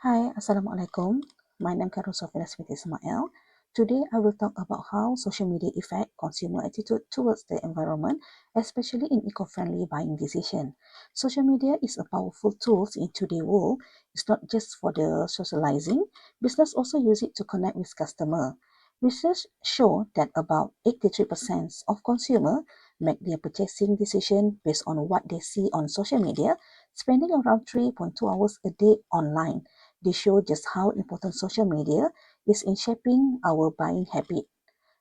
Hi, Assalamualaikum. My name is Sofia Smith Ismail. Today, I will talk about how social media affect consumer attitude towards the environment, especially in eco-friendly buying decision. Social media is a powerful tool in today's world. It's not just for the socializing. Business also use it to connect with customer. Research show that about 83% of consumers make their purchasing decision based on what they see on social media, spending around 3.2 hours a day online. They show just how important social media is in shaping our buying habit.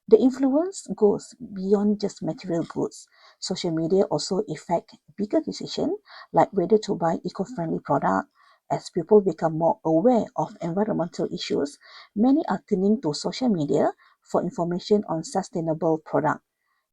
The influence goes beyond just material goods. Social media also affect bigger decisions like whether to buy eco-friendly product. As people become more aware of environmental issues, many are turning to social media for information on sustainable product.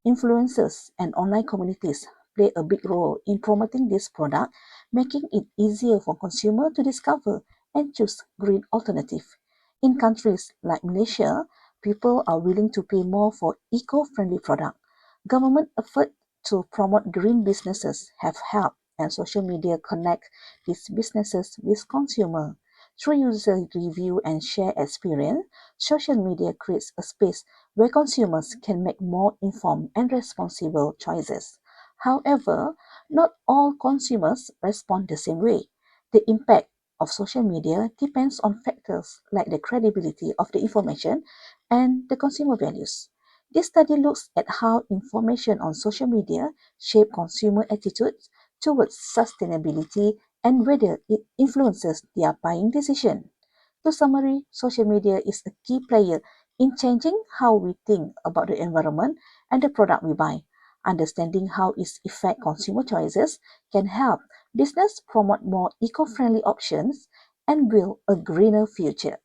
Influencers and online communities play a big role in promoting this product, making it easier for consumers to discover and choose green alternatives. In countries like Malaysia, people are willing to pay more for eco-friendly products. Government efforts to promote green businesses have helped, and social media connect these businesses with consumers. Through user review and share experience, social media creates a space where consumers can make more informed and responsible choices. However, not all consumers respond the same way. The impact of social media depends on factors like the credibility of the information and the consumer values. This study looks at how information on social media shape consumer attitudes towards sustainability and whether it influences their buying decision. To summary, social media is a key player in changing how we think about the environment and the product we buy. Understanding how it affects consumer choices can help business promote more eco-friendly options and build a greener future.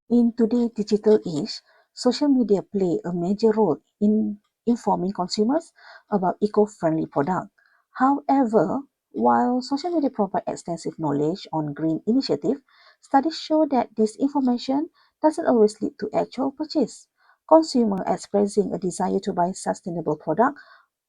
In today's digital age, social media play a major role in informing consumers about eco-friendly products. However, while social media provide extensive knowledge on green initiatives, studies show that this information doesn't always lead to actual purchase. Consumers expressing a desire to buy sustainable product,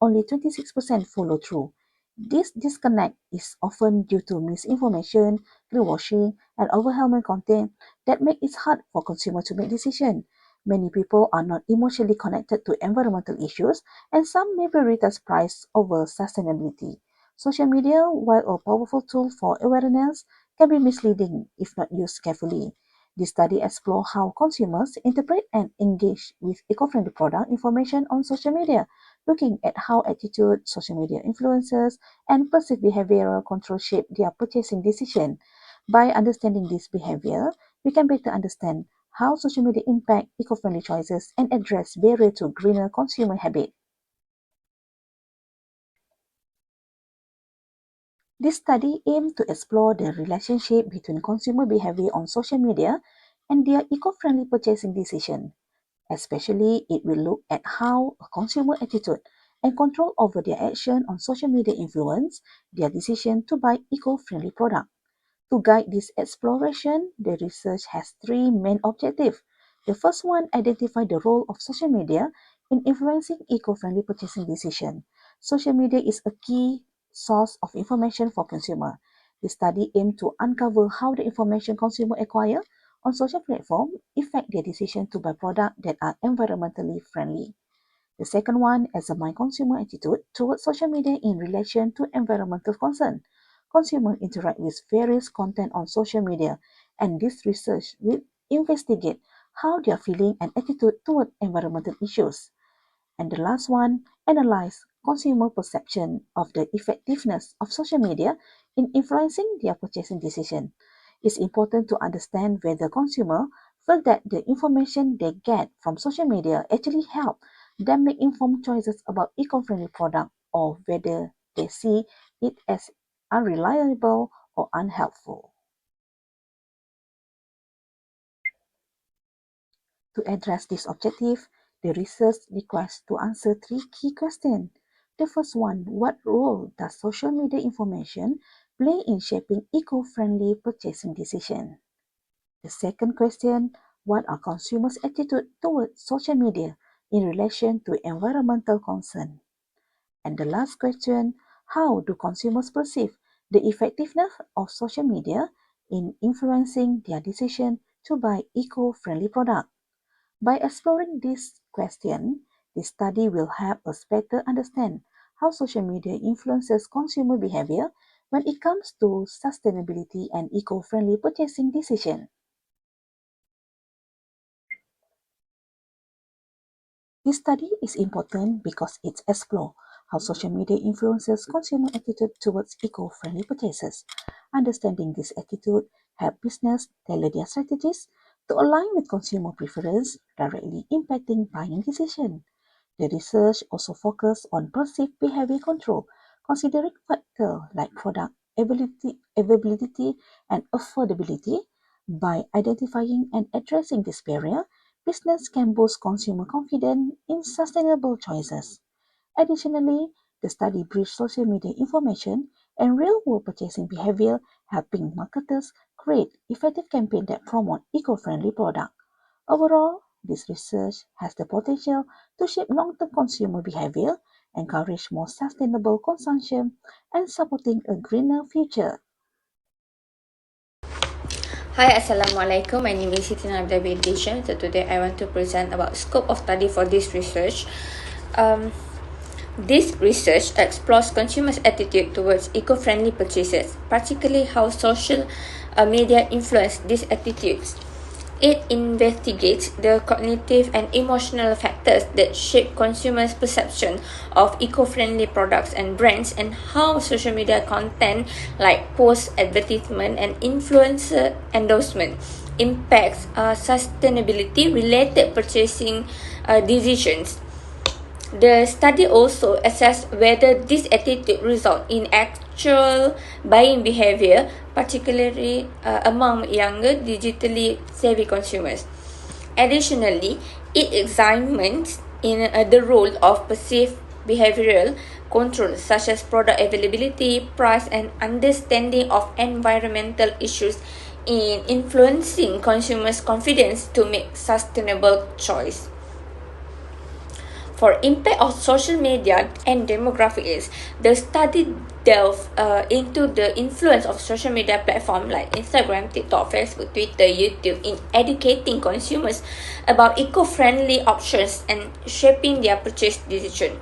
only 26% follow through. This disconnect is often due to misinformation, greenwashing, and overwhelming content that make it hard for consumers to make decisions. Many people are not emotionally connected to environmental issues, and some may prioritize price over sustainability. Social media, while a powerful tool for awareness, can be misleading if not used carefully. This study explores how consumers interpret and engage with eco-friendly product information on social media, looking at how attitude, social media influences, and perceived behavioral control shape their purchasing decision. By understanding this behavior, we can better understand how social media impact eco-friendly choices and address barrier to greener consumer habit. This study aimed to explore the relationship between consumer behavior on social media and their eco-friendly purchasing decision. Especially, it will look at how a consumer attitude and control over their action on social media influence their decision to buy eco-friendly products. To guide this exploration, the research has three main objectives. The first one, identify the role of social media in influencing eco-friendly purchasing decisions. Social media is a key source of information for consumers. The study aimed to uncover how the information consumers acquire on social platforms affect their decision to buy products that are environmentally friendly. The second one, examine consumer attitude towards social media in relation to environmental concern. Consumers interact with various content on social media, and this research will investigate how their feeling and attitude toward environmental issues. And the last one, analyze consumer perception of the effectiveness of social media in influencing their purchasing decision. It's important to understand whether consumers feel that the information they get from social media actually help them make informed choices about eco-friendly product or whether they see it as unreliable or unhelpful. To address this objective, the research requires to answer three key questions. The first one, what role does social media information play in shaping eco-friendly purchasing decisions? The second question, what are consumers' attitudes towards social media in relation to environmental concern? And the last question, how do consumers perceive the effectiveness of social media in influencing their decision to buy eco-friendly products. By exploring this question, this study will help us better understand how social media influences consumer behavior when it comes to sustainability and eco-friendly purchasing decisions. This study is important because it explores how social media influences consumer attitude towards eco-friendly purchases. Understanding this attitude helps business tailor their strategies to align with consumer preference, directly impacting buying decisions. The research also focused on perceived behavior control, considering factors like product availability and affordability. By identifying and addressing this barrier, business can boost consumer confidence in sustainable choices. Additionally, the study bridged social media information and real-world purchasing behavior, helping marketers create effective campaigns that promote eco-friendly products. Overall, this research has the potential to shape long-term consumer behavior, encourage more sustainable consumption, and supporting a greener future. Hi, Assalamualaikum. My name is Siti Nabila binti Hisham. So today I want to present about scope of study for this research. This research explores consumers' attitude towards eco-friendly purchases, particularly how social media influence these attitudes. It investigates the cognitive and emotional factors that shape consumers' perception of eco-friendly products and brands, and how social media content like post advertisement and influencer endorsement impacts sustainability related purchasing decisions. The study also assessed whether this attitude results in actual buying behavior, particularly among younger, digitally savvy consumers. Additionally, it examines in the role of perceived behavioral control, such as product availability, price, and understanding of environmental issues in influencing consumers' confidence to make sustainable choice. For impact of social media and demographics, the study delved into the influence of social media platforms like Instagram, TikTok, Facebook, Twitter, YouTube in educating consumers about eco-friendly options and shaping their purchase decision.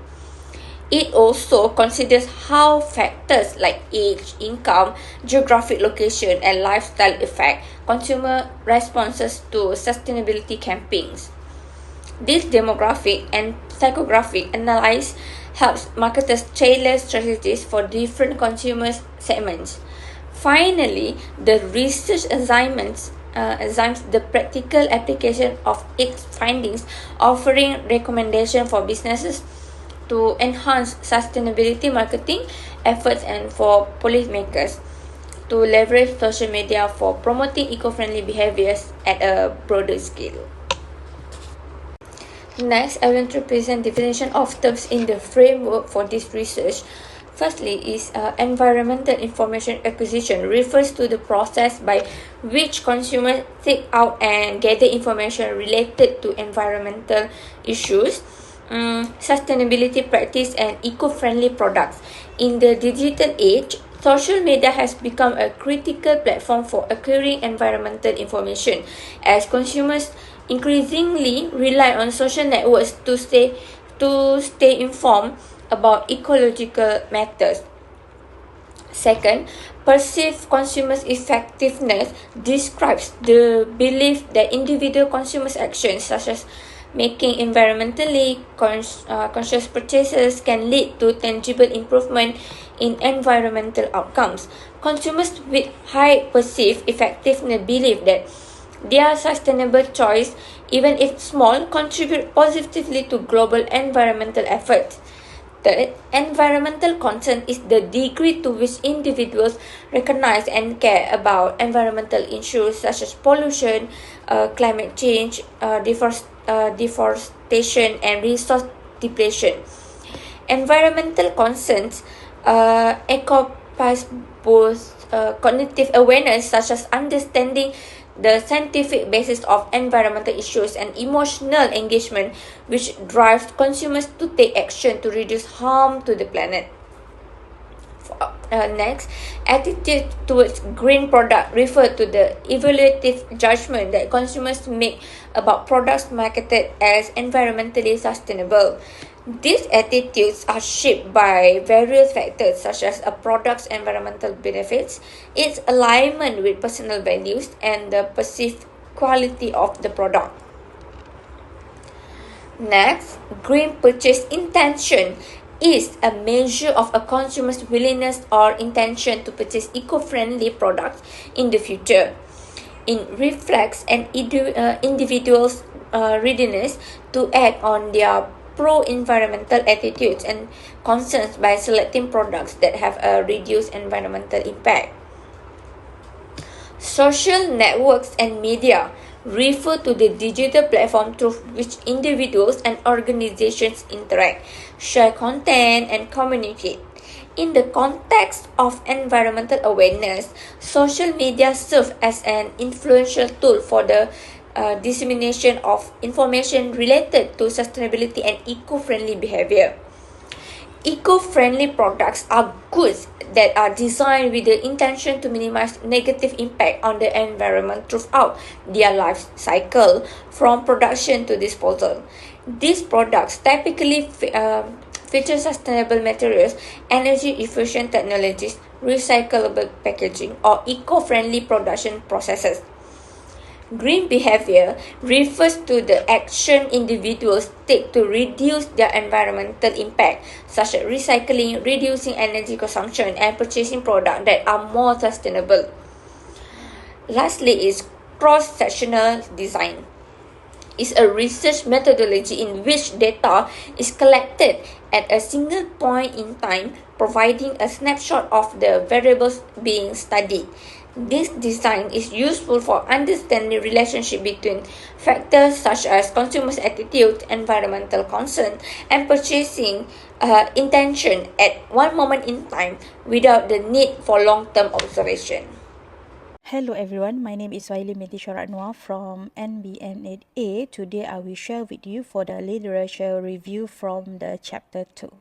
It also considers how factors like age, income, geographic location, and lifestyle affect consumer responses to sustainability campaigns. This demographic and psychographic analysis helps marketers tailor strategies for different consumer segments. Finally, the research examines the practical application of its findings, offering recommendations for businesses to enhance sustainability marketing efforts and for policymakers to leverage social media for promoting eco-friendly behaviors at a broader scale. Next, I want to present definition of terms in the framework for this research. Firstly, is environmental information acquisition refers to the process by which consumers seek out and gather information related to environmental issues, sustainability practice, and eco-friendly products. In the digital age, social media has become a critical platform for acquiring environmental information as consumers increasingly rely on social networks to stay informed about ecological matters. Second, perceived consumers' effectiveness describes the belief that individual consumers' actions, such as making environmentally conscious purchases, can lead to tangible improvement in environmental outcomes. Consumers with high perceived effectiveness believe that their sustainable choice, even if small, contribute positively to global environmental efforts. Third, environmental concern is the degree to which individuals recognize and care about environmental issues such as pollution, climate change, deforestation, and resource depletion. Environmental concerns encompass both cognitive awareness, such as understanding the scientific basis of environmental issues, and emotional engagement, which drives consumers to take action to reduce harm to the planet. Next, attitude towards green product refer to the evaluative judgment that consumers make about products marketed as environmentally sustainable. These attitudes are shaped by various factors such as a product's environmental benefits, its alignment with personal values, and the perceived quality of the product. Next, green purchase intention is a measure of a consumer's willingness or intention to purchase eco-friendly products in the future. It reflects an individual's readiness to act on their pro-environmental attitudes and concerns by selecting products that have a reduced environmental impact. Social networks and media refer to the digital platform through which individuals and organizations interact, share content, and communicate. In the context of environmental awareness, social media serve as an influential tool for the dissemination of information related to sustainability and eco-friendly behavior. Eco-friendly products are goods that are designed with the intention to minimize negative impact on the environment throughout their life cycle, from production to disposal. These products typically feature sustainable materials, energy-efficient technologies, recyclable packaging, or eco-friendly production processes. Green behavior refers to the action individuals take to reduce their environmental impact, such as recycling, reducing energy consumption, and purchasing products that are more sustainable. Lastly is cross-sectional design. Is a research methodology in which data is collected at a single point in time, providing a snapshot of the variables being studied. This design is useful for understanding the relationship between factors such as consumers' attitude, environmental concern, and purchasing intention at one moment in time without the need for long-term observation. Hello everyone, my name is Waili Metisharatnwa from NBNA. Today I will share with you for the literature review from the chapter 2.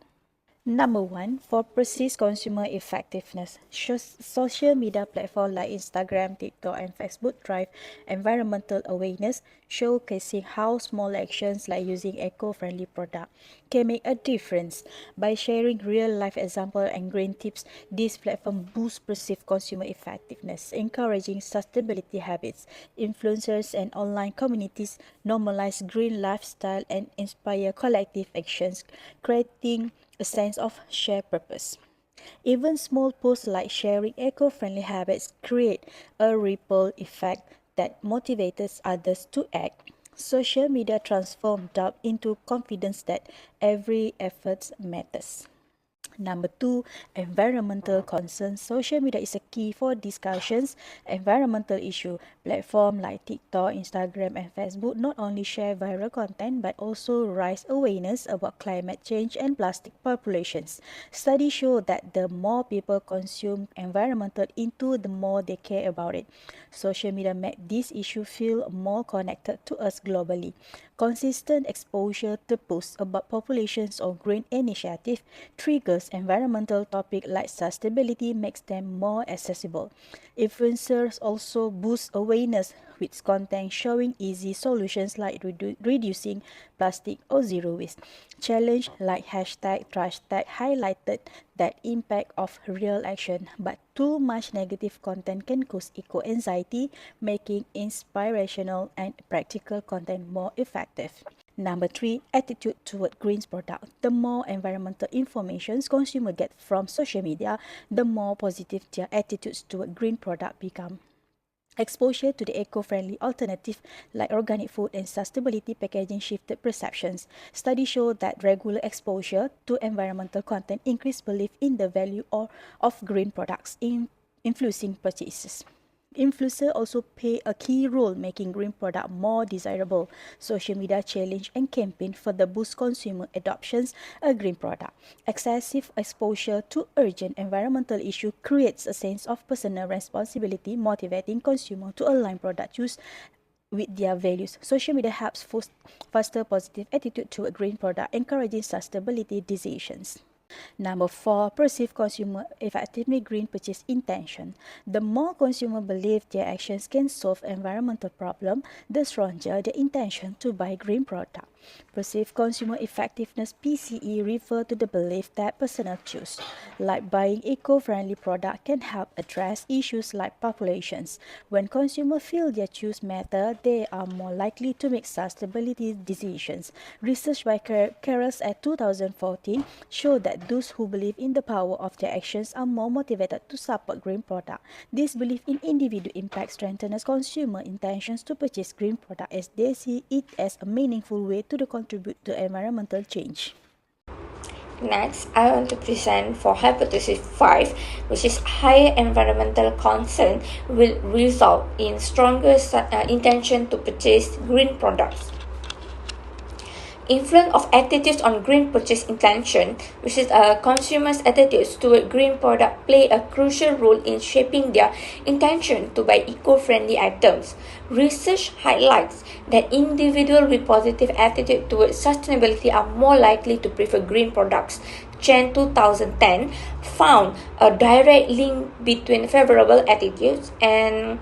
Number 1, for perceived consumer effectiveness, social media platforms like Instagram, TikTok, and Facebook drive environmental awareness, showcasing how small actions like using eco-friendly products can make a difference. By sharing real-life examples and green tips, this platform boosts perceived consumer effectiveness, encouraging sustainability habits. Influencers and online communities normalize green lifestyle and inspire collective actions, creating a sense of shared purpose. Even small posts like sharing eco-friendly habits create a ripple effect that motivates others to act. Social media transforms doubt into confidence that every effort matters. Number 2, environmental concerns. Social media is a key for discussions. Environmental issue platforms like TikTok, Instagram, and Facebook not only share viral content but also raise awareness about climate change and plastic populations. Studies show that the more people consume environmental into, the more they care about it. Social media make this issue feel more connected to us globally. Consistent exposure to posts about populations or green initiative triggers environmental topics like sustainability, makes them more accessible. Influencers also boost awareness with content showing easy solutions like reducing plastic or zero waste. Challenge like hashtag trash tag highlighted that impact of real action, but too much negative content can cause eco-anxiety, making inspirational and practical content more effective. Number 3, attitude toward green products. The more environmental information consumers get from social media, the more positive their attitudes toward green products become. Exposure to the eco-friendly alternative like organic food and sustainability packaging shifted perceptions. Studies show that regular exposure to environmental content increased belief in the value of green products, influencing purchases. Influencers also play a key role making green products more desirable. Social media challenge and campaign further boost consumer adoptions of green product. Excessive exposure to urgent environmental issues creates a sense of personal responsibility, motivating consumers to align product choice with their values. Social media helps foster positive attitude to a green product, encouraging sustainability decisions. Number 4, perceived consumer effectively green purchase intention. The more consumer believe their actions can solve environmental problem, the stronger the intention to buy green product. Perceived consumer effectiveness (PCE) refer to the belief that personal choice, like buying eco-friendly product, can help address issues like populations. When consumers feel their choice matter, they are more likely to make sustainability decisions. Research by Keras at 2014 showed that those who believe in the power of their actions are more motivated to support green product. This belief in individual impact strengthens consumer intentions to purchase green product as they see it as a meaningful way to contribute to environmental change. Next, I want to present for hypothesis 5, which is higher environmental concern will result in stronger intention to purchase green products. Influence of attitudes on green purchase intention, which is consumers' attitudes toward green product, play a crucial role in shaping their intention to buy eco-friendly items. Research highlights that individuals with positive attitude toward sustainability are more likely to prefer green products. Chen 2010 found a direct link between favorable attitudes and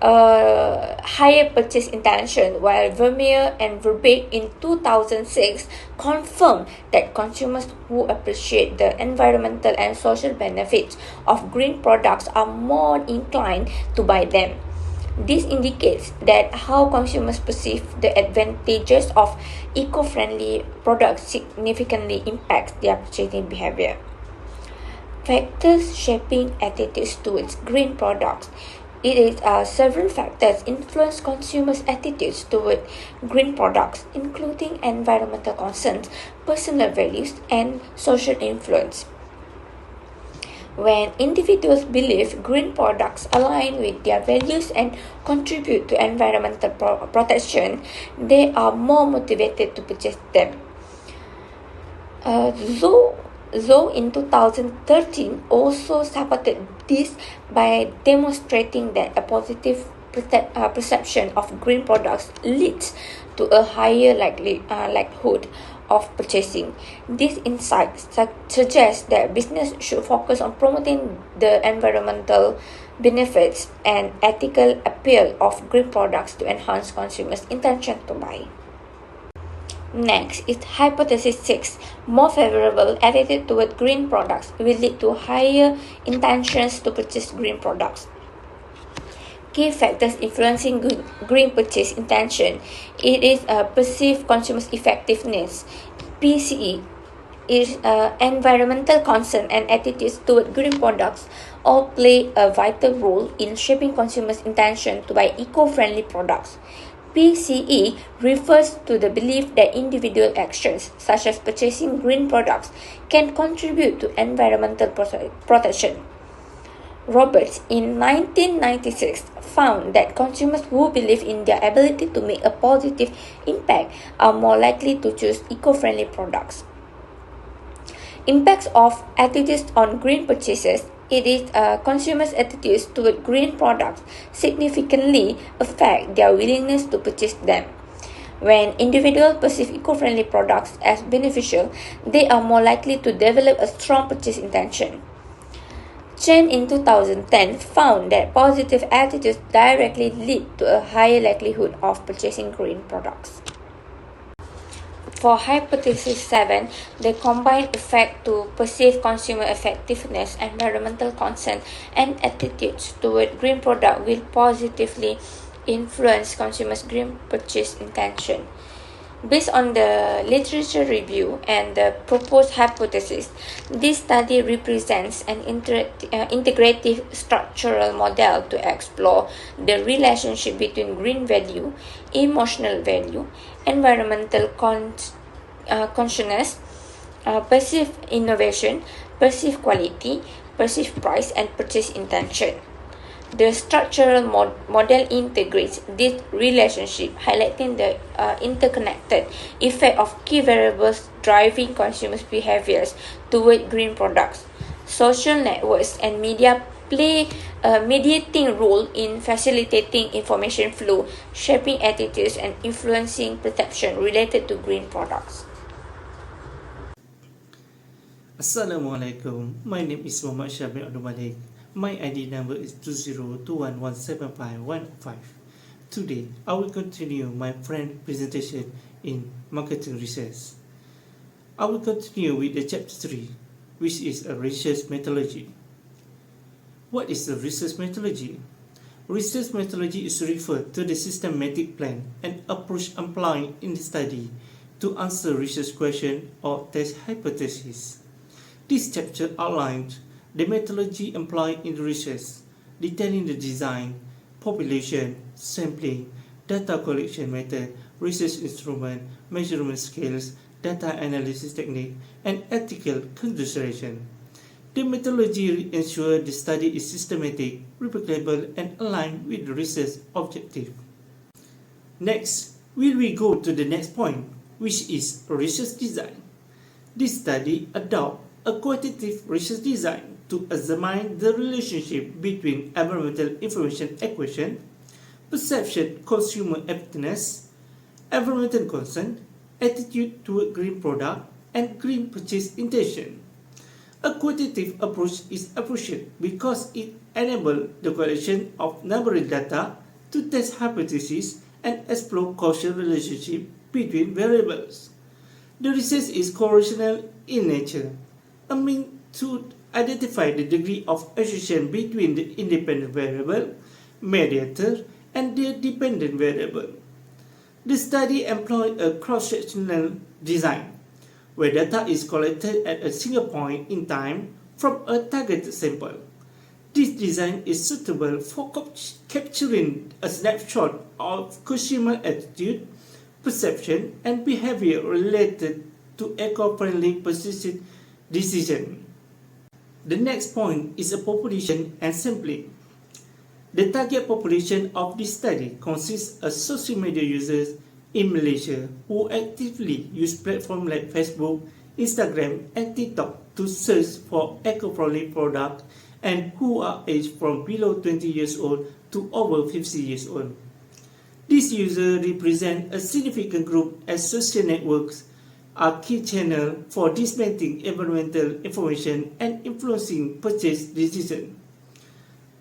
higher purchase intention, while Vermeer and Verbeek in 2006 confirmed that consumers who appreciate the environmental and social benefits of green products are more inclined to buy them. This indicates that how consumers perceive the advantages of eco-friendly products significantly impacts their purchasing behavior. Factors shaping attitudes towards green products. It is several factors influence consumers' attitudes toward green products, including environmental concerns, personal values, and social influence. When individuals believe green products align with their values and contribute to environmental protection, they are more motivated to purchase them. Zhou in 2013 also supported this by demonstrating that a positive perception of green products leads to a higher likelihood of purchasing. This insight suggests that business should focus on promoting the environmental benefits and ethical appeal of green products to enhance consumers' intention to buy. Next is hypothesis 6. More favorable attitude toward green products will lead to higher intentions to purchase green products. Key factors influencing green purchase intention. It is perceived consumers' effectiveness. PCE is environmental concern and attitudes toward green products all play a vital role in shaping consumers' intention to buy eco-friendly products. PCE refers to the belief that individual actions, such as purchasing green products, can contribute to environmental protection. Roberts in 1996 found that consumers who believe in their ability to make a positive impact are more likely to choose eco-friendly products. Impacts of attitudes on green purchases. It is consumers' attitudes toward green products significantly affect their willingness to purchase them. When individuals perceive eco-friendly products as beneficial, they are more likely to develop a strong purchase intention. Chen in 2010 found that positive attitudes directly lead to a higher likelihood of purchasing green products. For hypothesis 7, the combined effect to perceived consumer effectiveness, environmental concern, and attitudes toward green product will positively influence consumers' green purchase intention. Based on the literature review and the proposed hypothesis, this study represents an integrative structural model to explore the relationship between green value, emotional value, environmental consciousness, perceived innovation, perceived quality, perceived price, and purchase intention. The structural model integrates this relationship, highlighting the interconnected effect of key variables driving consumers' behaviors toward green products. Social networks and media play a mediating role in facilitating information flow, shaping attitudes, and influencing perception related to green products. Assalamualaikum. My name is Muhammad Syabir Abdul Malik. My ID number is 2021175105. Today, I will continue my friend presentation in marketing research. I will continue with the chapter 3, which is a research methodology. What is a research methodology? Research methodology is referred to the systematic plan and approach employed in the study to answer research question or test hypothesis. This chapter outlines the methodology employed in research, detailing the design, population, sampling, data collection method, research instrument, measurement scales, data analysis technique, and ethical consideration. The methodology ensures the study is systematic, replicable, and aligned with the research objective. Next, will we go to the next point, which is research design. This study adopts a quantitative research design to examine the relationship between environmental information equation, perception consumer effectiveness, environmental concern, attitude toward green product, and green purchase intention. A quantitative approach is appropriate because it enables the collection of numeric data to test hypotheses and explore causal relationship between variables. The research is correlational in nature, aiming to identify the degree of association between the independent variable, mediator, and the dependent variable. The study employed a cross-sectional design, where data is collected at a single point in time from a targeted sample. This design is suitable for capturing a snapshot of consumer attitude, perception, and behavior related to eco-friendly purchasing decision. The next point is a population and sampling. The target population of this study consists of social media users in Malaysia who actively use platforms like Facebook, Instagram, and TikTok to search for eco-friendly products and who are aged from below 20 years old to over 50 years old. These users represent a significant group as social networks are key channels for disseminating environmental information and influencing purchase decisions.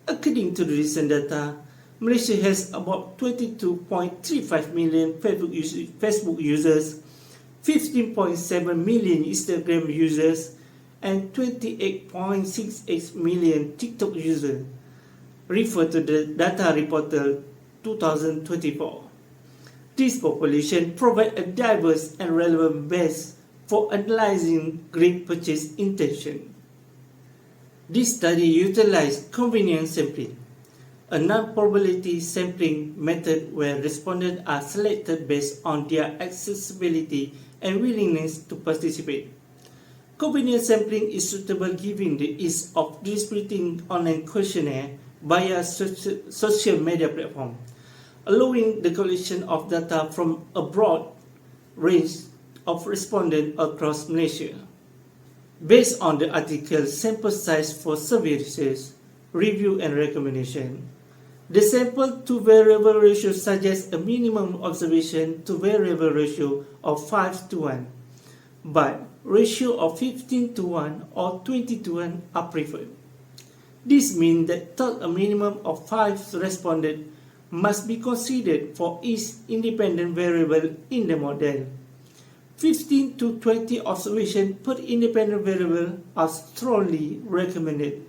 According to the recent data, Malaysia has about 22.35 million Facebook users, 15.7 million Instagram users, and 28.68 million TikTok users, referred to the data reported 2024. This population provides a diverse and relevant base for analyzing green purchase intention. This study utilized convenience sampling, a non-probability sampling method where respondents are selected based on their accessibility and willingness to participate. Convenience sampling is suitable given the ease of distributing online questionnaire via social media platform, allowing the collection of data from a broad range of respondents across Malaysia. Based on the article Sample Size for Survey Research, Review and Recommendation, the sample to variable ratio suggests a minimum observation to variable ratio of 5:1, but ratio of 15:1 or 20:1 are preferred. This means that a minimum of 5 respondents must be considered for each independent variable in the model. 15 to 20 observations per independent variable are strongly recommended.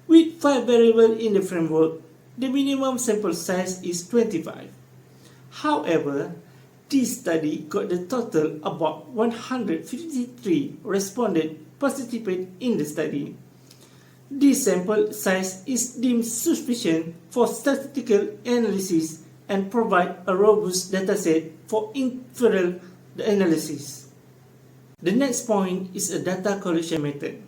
With 5 variables in the framework, the minimum sample size is 25. However, this study got the total about 153 respondents participate in the study. This sample size is deemed sufficient for statistical analysis and provide a robust dataset for inferential analysis. The next point is a data collection method.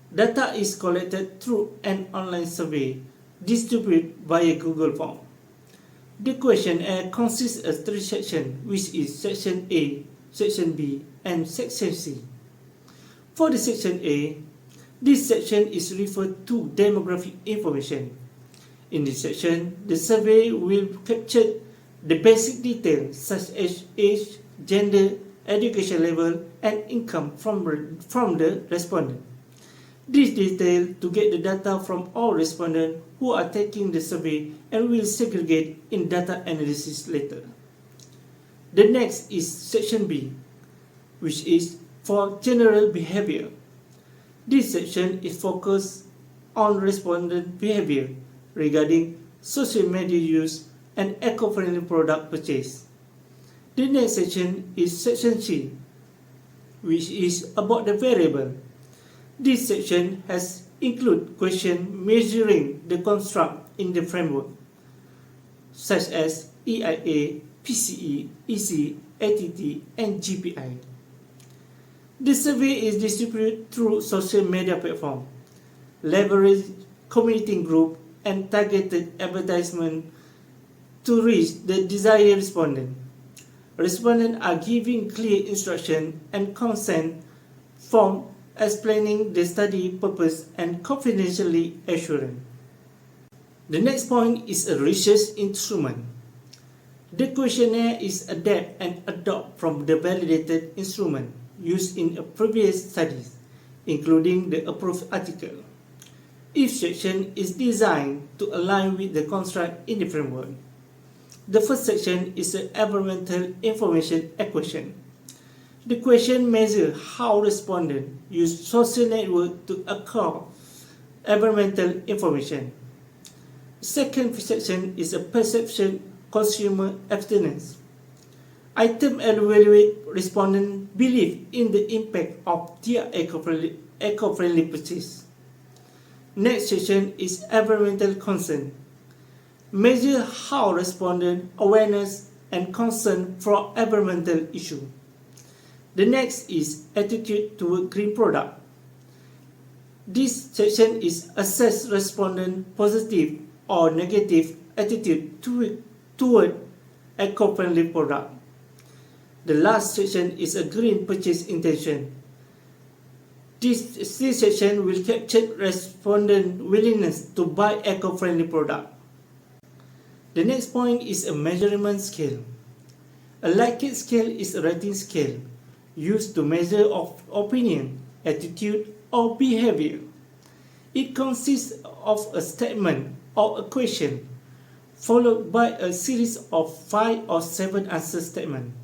Data is collected through an online survey distributed via Google Form. The questionnaire consists of 3 sections, which is Section A, Section B, and Section C. For the Section A, this section is referred to demographic information. In this section, the survey will capture the basic details such as age, gender, education level, and income from the respondent. This detail to get the data from all respondents who are taking the survey and will segregate in data analysis later. The next is section B, which is for general behavior. This section is focused on respondent behavior regarding social media use and eco-friendly product purchase. The next section is section C, which is about the variable. This section has include questions measuring the construct in the framework, such as EIA, PCE, EC, ATT, and GPI. The survey is distributed through social media platform, leverage community group, and targeted advertisement to reach the desired respondent. Respondents are given clear instruction and consent form explaining the study purpose and confidentiality assurance. The next point is a research instrument. The questionnaire is adapted and adopted from the validated instrument used in previous studies, including the approved article. Each section is designed to align with the construct in the framework. The first section is an environmental information equation. The question measures how respondents use social network to acquire environmental information. The second section is a perception consumer abstinence. Item evaluate respondent belief in the impact of their eco-friendly purchase. Next section is environmental concern. Measure how respondent awareness and concern for environmental issue. The next is attitude toward green product. This section is assess respondent positive or negative attitude toward eco-friendly product. The last section is a green purchase intention. This section will capture respondent willingness to buy eco-friendly product. The next point is a measurement scale. A Likert scale is a rating scale used to measure of opinion, attitude, or behavior. It consists of a statement or a question, followed by a series of 5 or 7 answer statements.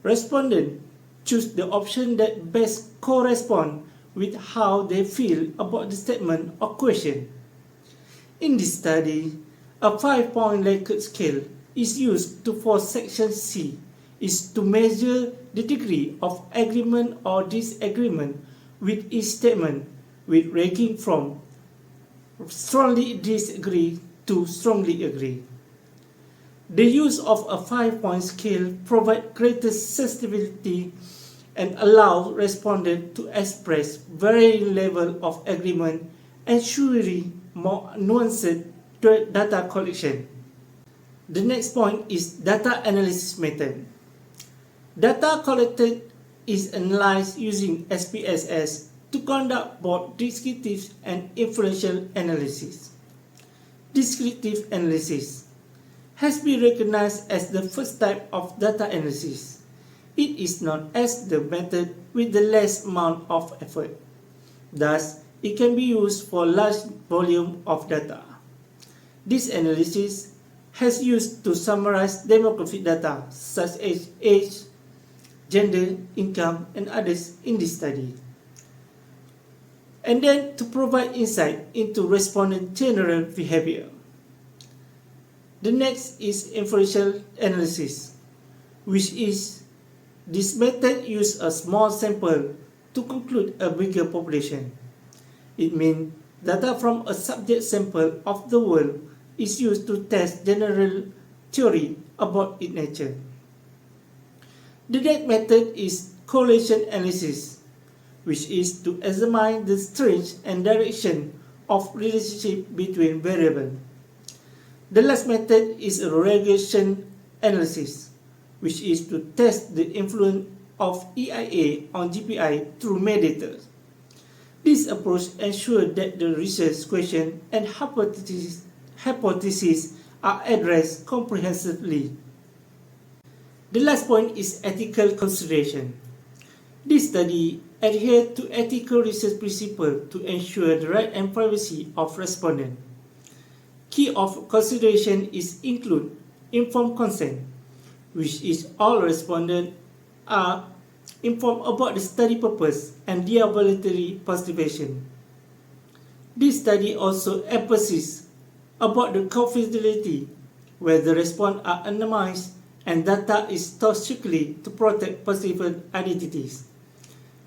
Respondents choose the option that best corresponds with how they feel about the statement or question. In this study, a 5-point Likert scale is used for section C is to measure the degree of agreement or disagreement with each statement, with ranking from strongly disagree to strongly agree. The use of a 5-point scale provides greater sensitivity and allows respondents to express varying levels of agreement, ensuring more nuanced data collection. The next point is data analysis method. Data collected is analyzed using SPSS to conduct both descriptive and inferential analysis. Descriptive analysis has been recognized as the first type of data analysis. It is known as the method with the less amount of effort. Thus, it can be used for large volume of data. This analysis has used to summarize demographic data such as age, gender, income, and others in this study, and then to provide insight into respondent general behavior. The next is inferential analysis, which is this method uses a small sample to conclude a bigger population. It means data from a subject sample of the world is used to test general theory about its nature. The next method is correlation analysis, which is to examine the strength and direction of relationship between variables. The last method is a regression analysis, which is to test the influence of EIA on GPI through mediators. This approach ensures that the research question and hypotheses are addressed comprehensively. The last point is ethical consideration. This study adhered to ethical research principles to ensure the right and privacy of respondents. Key of consideration is include informed consent, which is all respondents are informed about the study purpose and their voluntary participation. This study also emphasizes about the confidentiality, where the response are anonymized and data is stored strictly to protect participant identities.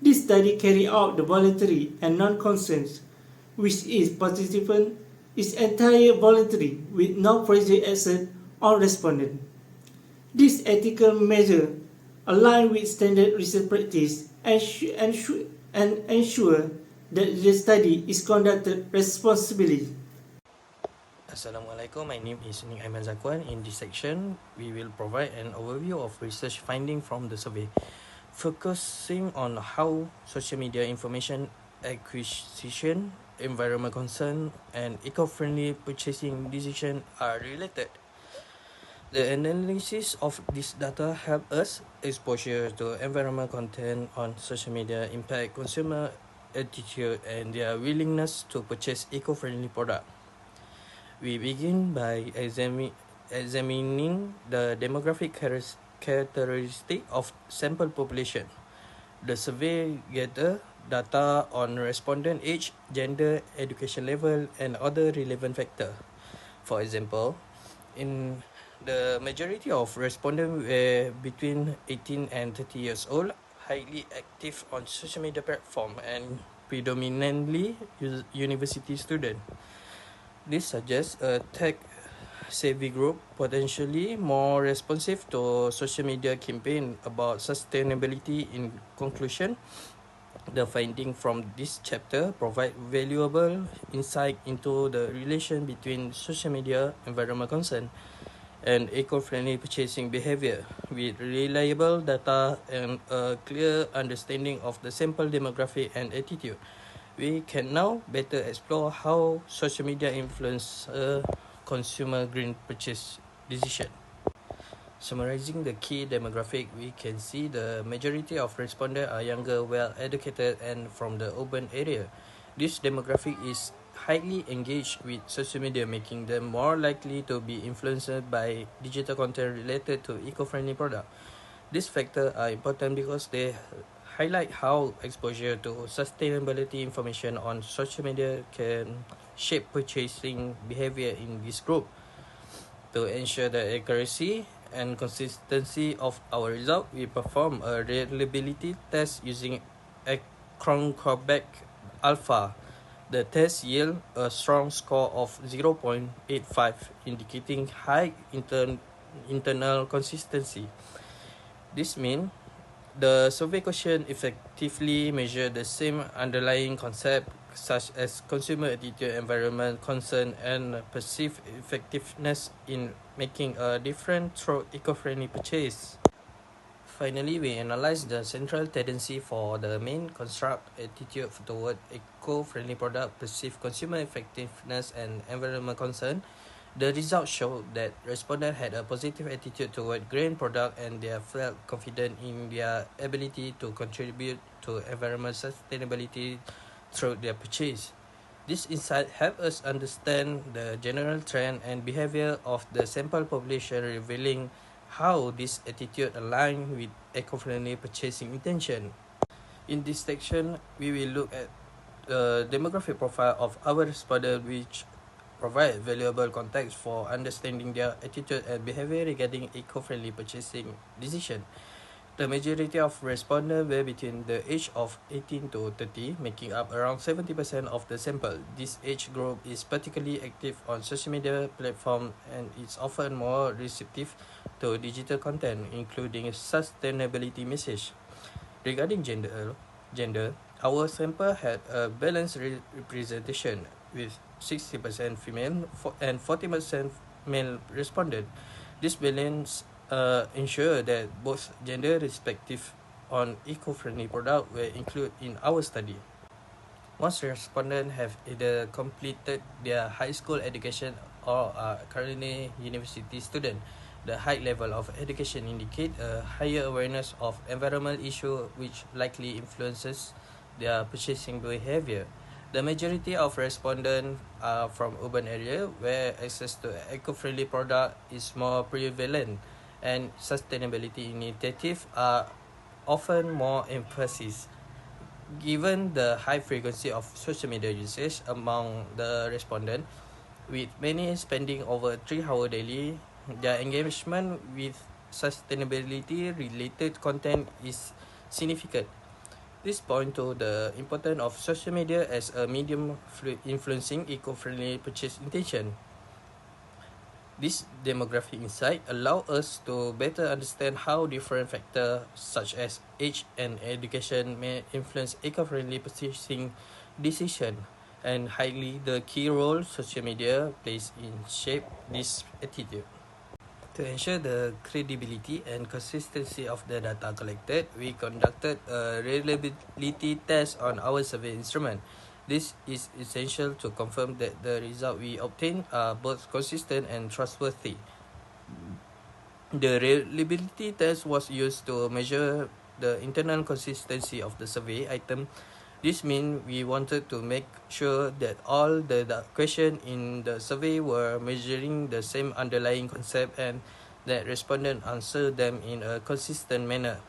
This study carried out the voluntary and non-consent, which is participant is entirely voluntary with no pressure exerted on respondent. This ethical measure align with standard research practice and ensure that the study is conducted responsibly. Assalamualaikum, my name is Ning Aiman Zakwan. In this section, we will provide an overview of research finding from the survey, focusing on how social media information acquisition, environment concern, and eco-friendly purchasing decisions are related. The analysis of this data help us exposure to environmental content on social media impact consumer attitude and their willingness to purchase eco-friendly product. We begin by examining the demographic characteristic of sample population. The survey gathered data on respondent age, gender, education level, and other relevant factors. For example, in the majority of respondents were between 18 and 30 years old, highly active on social media platform, and predominantly university student. This suggests a tech-savvy group, potentially more responsive to social media campaign about sustainability. In conclusion, the findings from this chapter provide valuable insight into the relation between social media, environmental concern, and eco-friendly purchasing behavior. With reliable data and a clear understanding of the sample demographic and attitude, we can now better explore how social media influence consumer green purchase decision. Summarizing the key demographic, we can see the majority of respondents are younger, well-educated, and from the urban area. This demographic is highly engaged with social media, making them more likely to be influenced by digital content related to eco-friendly products. These factors are important because they highlight how exposure to sustainability information on social media can shape purchasing behavior in this group. To ensure the accuracy and consistency of our result, we perform a reliability test using Acron-Quebec Alpha. The test yield a strong score of 0.85, indicating high internal consistency. This means the survey question effectively measure the same underlying concept such as consumer attitude, environment concern, and perceived effectiveness in making a difference through eco-friendly purchase. Finally, we analyze the central tendency for the main construct attitude toward eco-friendly product, perceived consumer effectiveness, and environment concern. The results show that respondents had a positive attitude toward green product and they felt confident in their ability to contribute to environmental sustainability through their purchase. This insight helps us understand the general trend and behavior of the sample population, revealing how this attitude aligns with eco-friendly purchasing intention. In this section, we will look at the demographic profile of our respondents, which provide valuable context for understanding their attitude and behavior regarding eco-friendly purchasing decision. The majority of respondents were between the age of 18 to 30, making up around 70% of the sample. This age group is particularly active on social media platforms and is often more receptive to digital content, including sustainability message. Regarding gender, our sample had a balanced representation with 60% female and 40% male respondent. This balance ensure that both gender respective on eco-friendly product were included in our study. Most respondents have either completed their high school education or are currently university student. The high level of education indicate a higher awareness of environmental issue, which likely influences their purchasing behavior. The majority of respondents are from urban area where access to eco-friendly product is more prevalent, and sustainability initiatives are often more emphasis. Given the high frequency of social media usage among the respondent, with many spending over 3 hours daily, their engagement with sustainability related content is significant. This point to the importance of social media as a medium influencing eco-friendly purchase intention. This demographic insight allow us to better understand how different factors such as age and education may influence eco-friendly purchasing decision, and highly the key role social media plays in shape this attitude. To ensure the credibility and consistency of the data collected, we conducted a reliability test on our survey instrument. This is essential to confirm that the results we obtain are both consistent and trustworthy. The reliability test was used to measure the internal consistency of the survey item. This means we wanted to make sure that all the questions in the survey were measuring the same underlying concept and that respondents answered them in a consistent manner.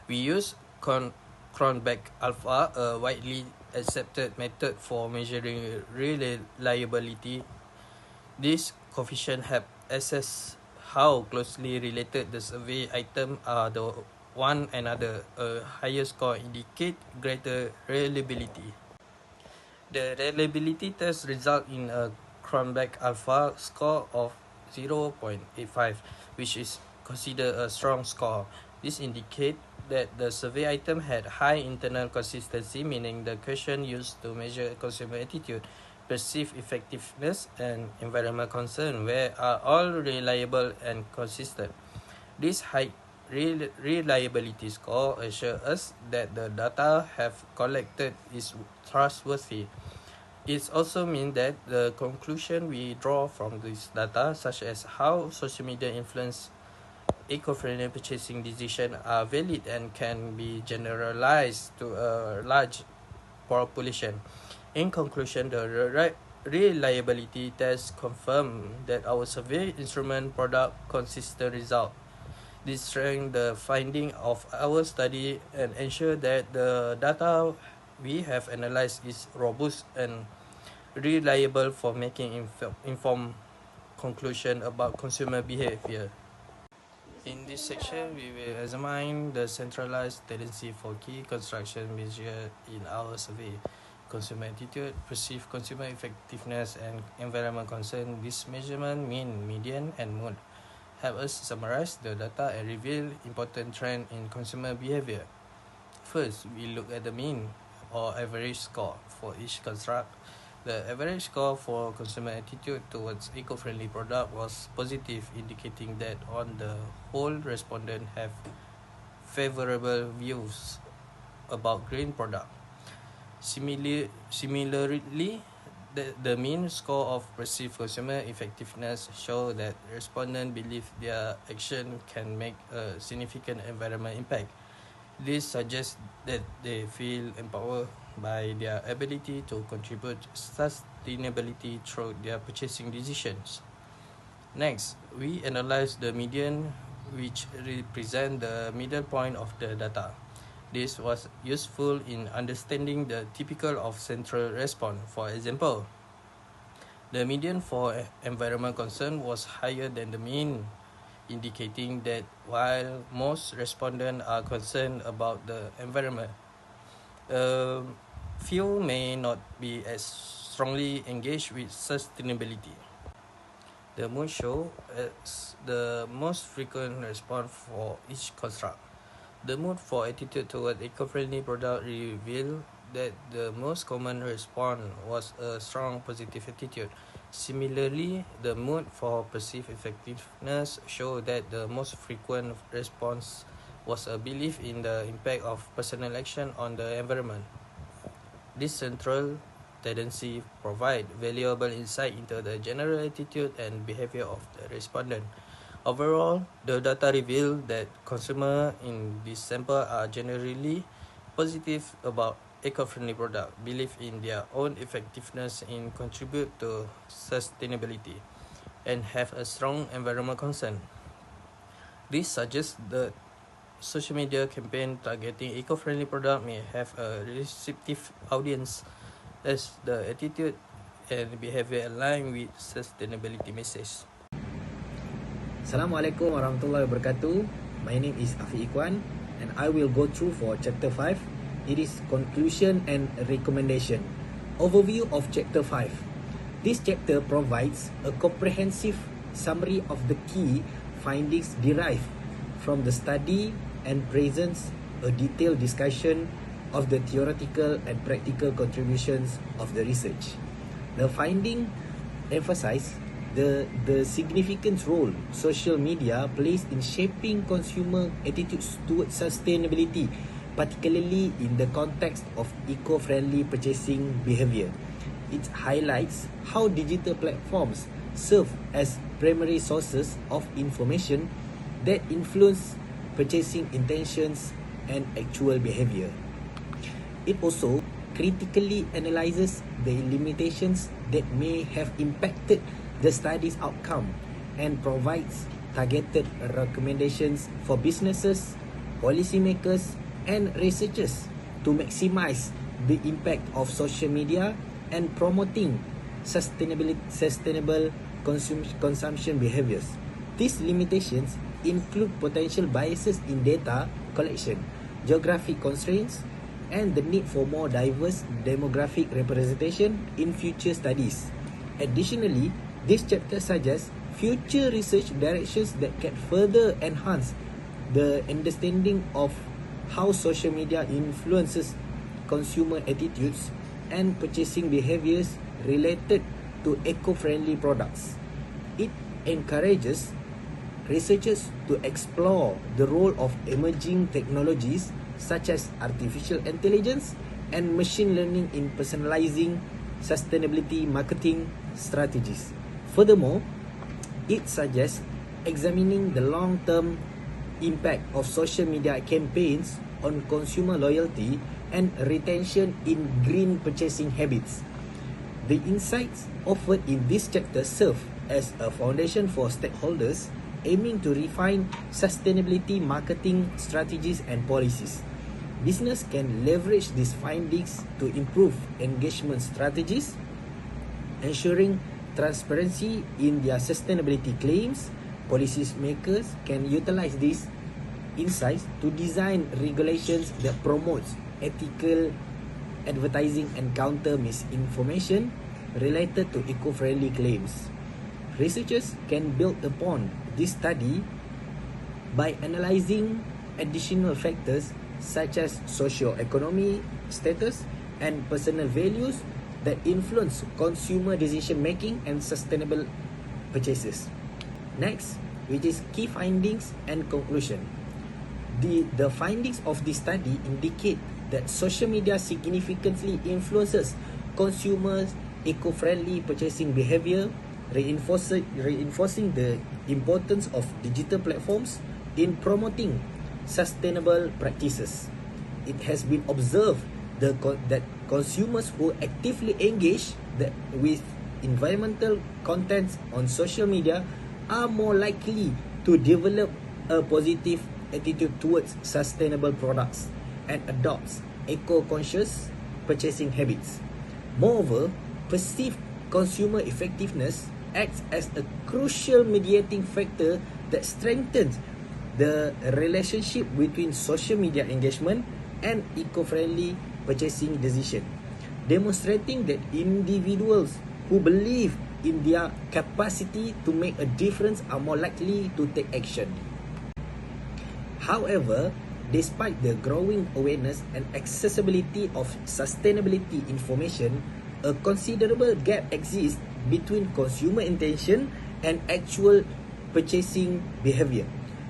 We use Cronbach alpha, a widely accepted method for measuring reliability. This coefficient helps assess how closely related the survey items are to one another. A higher score indicates greater reliability. The reliability test result in a Cronbach alpha score of 0.85, which is considered a strong score. This indicates that the survey item had high internal consistency, meaning the question used to measure consumer attitude, perceived effectiveness, and environmental concern were are all reliable and consistent. This high reliability score assures us that the data have collected is trustworthy. It also means that the conclusion we draw from this data, such as how social media influence eco-friendly purchasing decisions, are valid and can be generalized to a large population. In conclusion, the reliability test confirmed that our survey instrument product consistent result. This strengthens the finding of our study and ensure that the data we have analyzed is robust and reliable for making informed conclusion about consumer behavior. In this section, we will examine the centralized tendency for key construction measures in our survey: consumer attitude, perceived consumer effectiveness, and environmental concern. This measurement mean, median, and mood help us summarize the data and reveal important trend in consumer behavior. First, we look at the mean or average score for each construct. The average score for consumer attitude towards eco-friendly product was positive, indicating that on the whole, respondents have favorable views about green product. Similarly, the mean score of perceived consumer effectiveness show that respondents believe their action can make a significant environmental impact. This suggests that they feel empowered by their ability to contribute sustainability through their purchasing decisions. Next, we analyze the median, which represent the middle point of the data. This was useful in understanding the typical of central response. For example, the median for environmental concern was higher than the mean, indicating that while most respondents are concerned about the environment, few may not be as strongly engaged with sustainability. The mood show as the most frequent response for each construct. The mood for attitude toward eco-friendly product revealed that the most common response was a strong positive attitude. Similarly, the mood for perceived effectiveness showed that the most frequent response was a belief in the impact of personal action on the environment. This central tendency provide valuable insight into the general attitude and behavior of the respondent. Overall, the data reveal that consumers in this sample are generally positive about eco-friendly products, believe in their own effectiveness in contribute to sustainability, and have a strong environmental concern. This suggests that social media campaign targeting eco-friendly product may have a receptive audience as the attitude and behavior align with sustainability message. Assalamualaikum warahmatullahi wabarakatuh. My name is Afiq Ikhwan and I will go through for chapter 5. It is conclusion and recommendation. Overview of chapter 5. This chapter provides a comprehensive summary of the key findings derived from the study and presents a detailed discussion of the theoretical and practical contributions of the research. The finding emphasize the significant role social media plays in shaping consumer attitudes towards sustainability, particularly in the context of eco-friendly purchasing behavior. It highlights how digital platforms serve as primary sources of information that influence purchasing intentions and actual behavior. It also critically analyzes the limitations that may have impacted the study's outcome and provides targeted recommendations for businesses, policymakers, and researchers to maximize the impact of social media and promoting sustainable consumption behaviors. These limitations include potential biases in data collection, geographic constraints, and the need for more diverse demographic representation in future studies. Additionally, this chapter suggests future research directions that can further enhance the understanding of how social media influences consumer attitudes and purchasing behaviors related to eco-friendly products. It encourages researchers to explore the role of emerging technologies such as artificial intelligence and machine learning in personalizing sustainability marketing strategies. Furthermore, it suggests examining the long-term impact of social media campaigns on consumer loyalty and retention in green purchasing habits. The insights offered in this chapter serve as a foundation for stakeholders aiming to refine sustainability marketing strategies and policies. Business can leverage these findings to improve engagement strategies, ensuring transparency in their sustainability claims. Policymakers can utilize these insights to design regulations that promotes ethical advertising and counter misinformation related to eco-friendly claims. Researchers can build upon this study by analyzing additional factors such as socio-economic status and personal values that influence consumer decision making and sustainable purchases. Next, which is key findings and conclusion. The findings of this study indicate that social media significantly influences consumers' eco-friendly purchasing behavior, reinforcing the importance of digital platforms in promoting sustainable practices. It has been observed that consumers who actively engage with environmental contents on social media are more likely to develop a positive attitude towards sustainable products and adopts eco-conscious purchasing habits. Moreover, perceived consumer effectiveness acts as a crucial mediating factor that strengthens the relationship between social media engagement and eco-friendly purchasing decision, demonstrating that individuals who believe in their capacity to make a difference are more likely to take action. However, despite the growing awareness and accessibility of sustainability information, a considerable gap exists between consumer intention and actual purchasing behavior.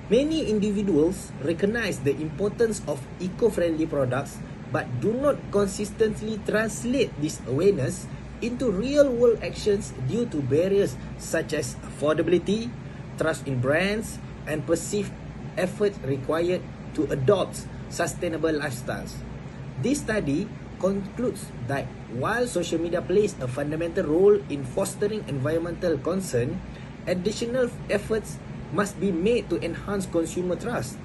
Many individuals recognize the importance of eco-friendly products but do not consistently translate this awareness into real-world actions due to barriers such as affordability, trust in brands, and perceived effort required to adopt sustainable lifestyles. This study concludes that while social media plays a fundamental role in fostering environmental concern, additional efforts must be made to enhance consumer trust,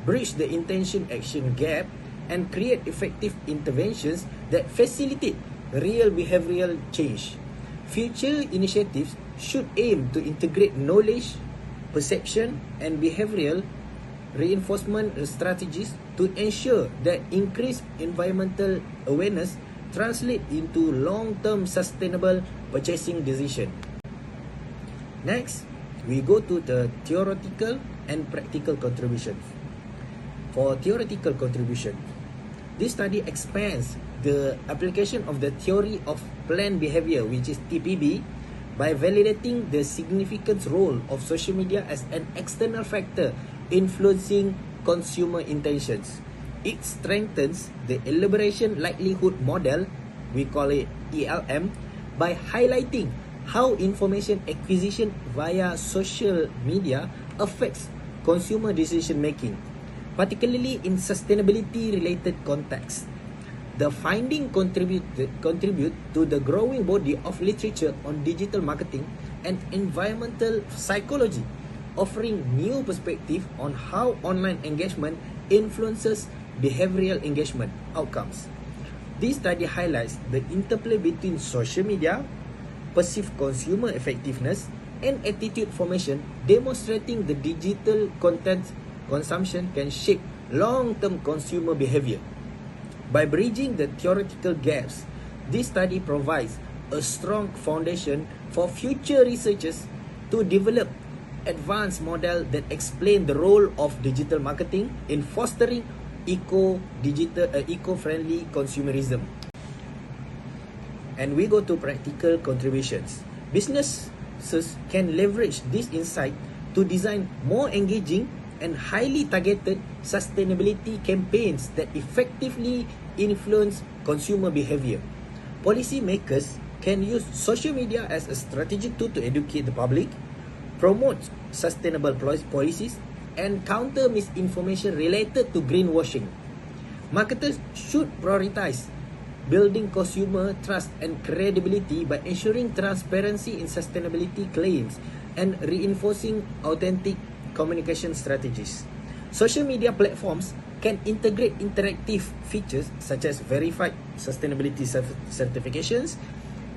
bridge the intention-action gap, and create effective interventions that facilitate real behavioral change. Future initiatives should aim to integrate knowledge, perception, and behavioral reinforcement strategies to ensure that increased environmental awareness translate into long-term sustainable purchasing decision. Next, we go to the theoretical and practical contributions. For theoretical contribution, this study expands the application of the theory of planned behavior, which is TPB, by validating the significant role of social media as an external factor influencing consumer intentions. It strengthens the elaboration likelihood model, we call it ELM, by highlighting how information acquisition via social media affects consumer decision making, particularly in sustainability related contexts. The finding contribute to the growing body of literature on digital marketing and environmental psychology, offering new perspective on how online engagement influences behavioral engagement outcomes. This study highlights the interplay between social media, perceived consumer effectiveness, and attitude formation, demonstrating the digital content consumption can shape long-term consumer behavior. By bridging the theoretical gaps, this study provides a strong foundation for future researchers to develop advanced models that explain the role of digital marketing in fostering eco-friendly consumerism. And we go to practical contributions. Businesses can leverage this insight to design more engaging and highly targeted sustainability campaigns that effectively influence consumer behavior. Policymakers can use social media as a strategic tool to educate the public, promote sustainable policies, and counter misinformation related to greenwashing. Marketers should prioritize building consumer trust and credibility by ensuring transparency in sustainability claims and reinforcing authentic communication strategies. Social media platforms can integrate interactive features such as verified sustainability certifications,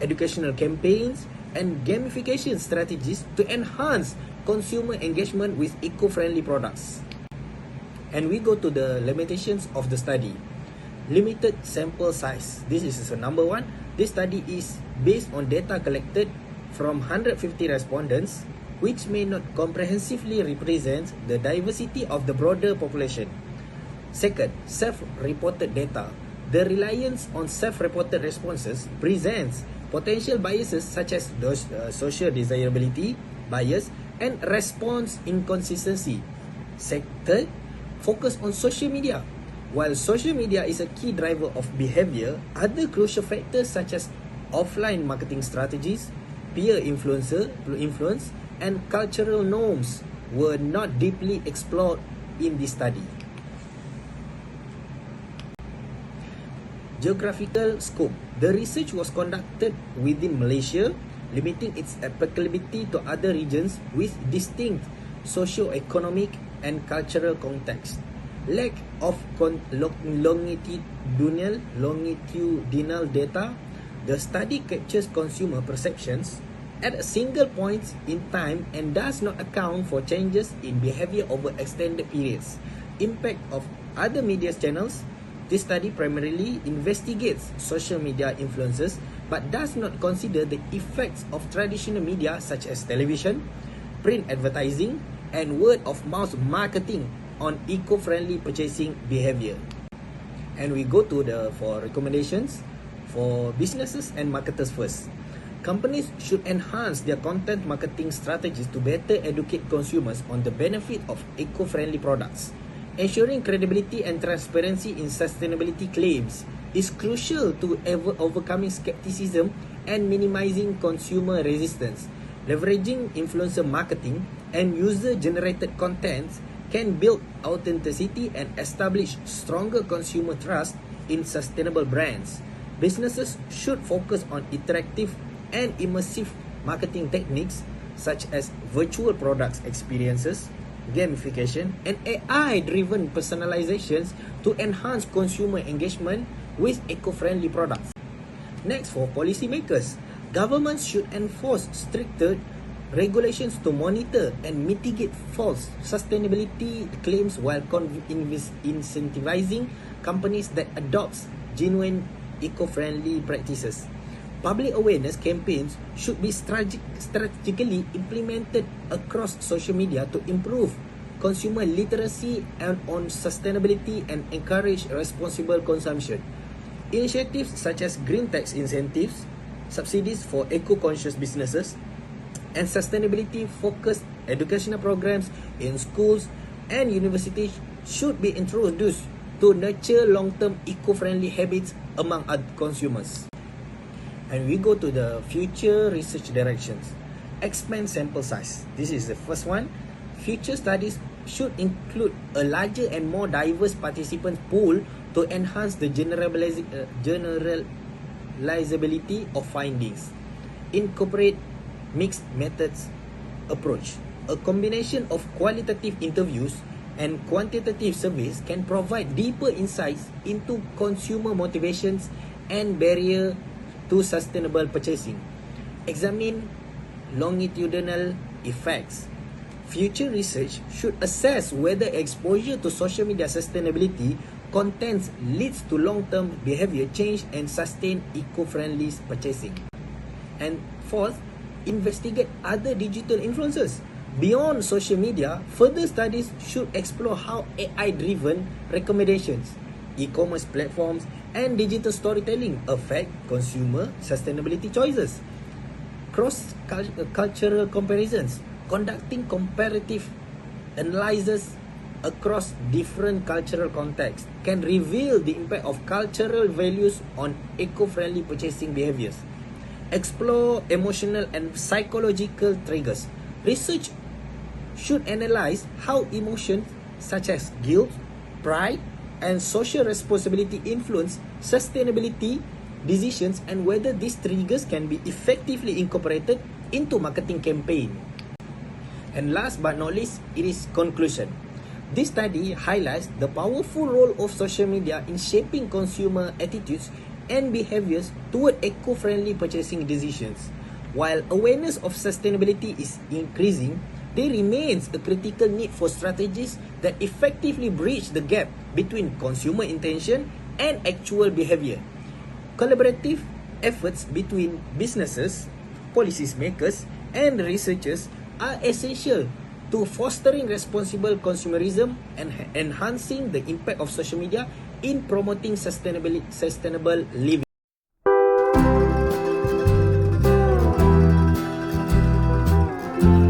educational campaigns, and gamification strategies to enhance consumer engagement with eco-friendly products. And we go to the limitations of the study. Limited sample size. This is number one. This study is based on data collected from 150 respondents, which may not comprehensively represent the diversity of the broader population. Second, self-reported data. The reliance on self-reported responses presents potential biases such as social desirability bias and response inconsistency. Third, focus on social media. While social media is a key driver of behavior, other crucial factors such as offline marketing strategies, peer influence, and cultural norms were not deeply explored in this study. Geographical scope. The research was conducted within Malaysia, limiting its applicability to other regions with distinct socio-economic and cultural context. Lack of longitudinal data. The study captures consumer perceptions at a single point in time and does not account for changes in behavior over extended periods. Impact of other media channels. This study primarily investigates social media influences but does not consider the effects of traditional media such as television, print advertising, and word-of-mouth marketing on eco-friendly purchasing behavior. And we go to for recommendations for businesses and marketers first. Companies should enhance their content marketing strategies to better educate consumers on the benefit of eco-friendly products. Ensuring credibility and transparency in sustainability claims is crucial to overcoming skepticism and minimizing consumer resistance. Leveraging influencer marketing and user-generated contents can build authenticity and establish stronger consumer trust in sustainable brands. Businesses should focus on interactive and immersive marketing techniques such as virtual products experiences, gamification, and AI-driven personalizations to enhance consumer engagement with eco-friendly products. Next, for policymakers, governments should enforce stricter regulations to monitor and mitigate false sustainability claims while incentivizing companies that adopt genuine eco-friendly practices. Public awareness campaigns should be strategically implemented across social media to improve consumer literacy and on sustainability and encourage responsible consumption. Initiatives such as green tax incentives, subsidies for eco-conscious businesses, and sustainability-focused educational programs in schools and universities should be introduced to nurture long-term eco-friendly habits among consumers. And we go to the future research directions. Expand sample size. This is the first one. Future studies should include a larger and more diverse participant pool to enhance the generalizability of findings. Incorporate mixed methods approach. A combination of qualitative interviews and quantitative surveys can provide deeper insights into consumer motivations and barrier to sustainable purchasing. Examine longitudinal effects. Future research should assess whether exposure to social media sustainability contents leads to long-term behavior change and sustained eco-friendly purchasing. And fourth, investigate other digital influences. Beyond social media, further studies should explore how AI-driven recommendations, e-commerce platforms, and digital storytelling affect consumer sustainability choices. Cross-cultural comparisons. Conducting comparative analysis across different cultural contexts can reveal the impact of cultural values on eco-friendly purchasing behaviors. Explore emotional and psychological triggers. Research should analyze how emotions such as guilt, pride, and social responsibility influence sustainability decisions and whether these triggers can be effectively incorporated into marketing campaign. And last but not least, it is conclusion. This study highlights the powerful role of social media in shaping consumer attitudes and behaviors toward eco-friendly purchasing decisions. While awareness of sustainability is increasing, there remains a critical need for strategies that effectively bridge the gap between consumer intention and actual behavior. Collaborative efforts between businesses, policymakers, and researchers are essential to fostering responsible consumerism and enhancing the impact of social media in promoting sustainable living.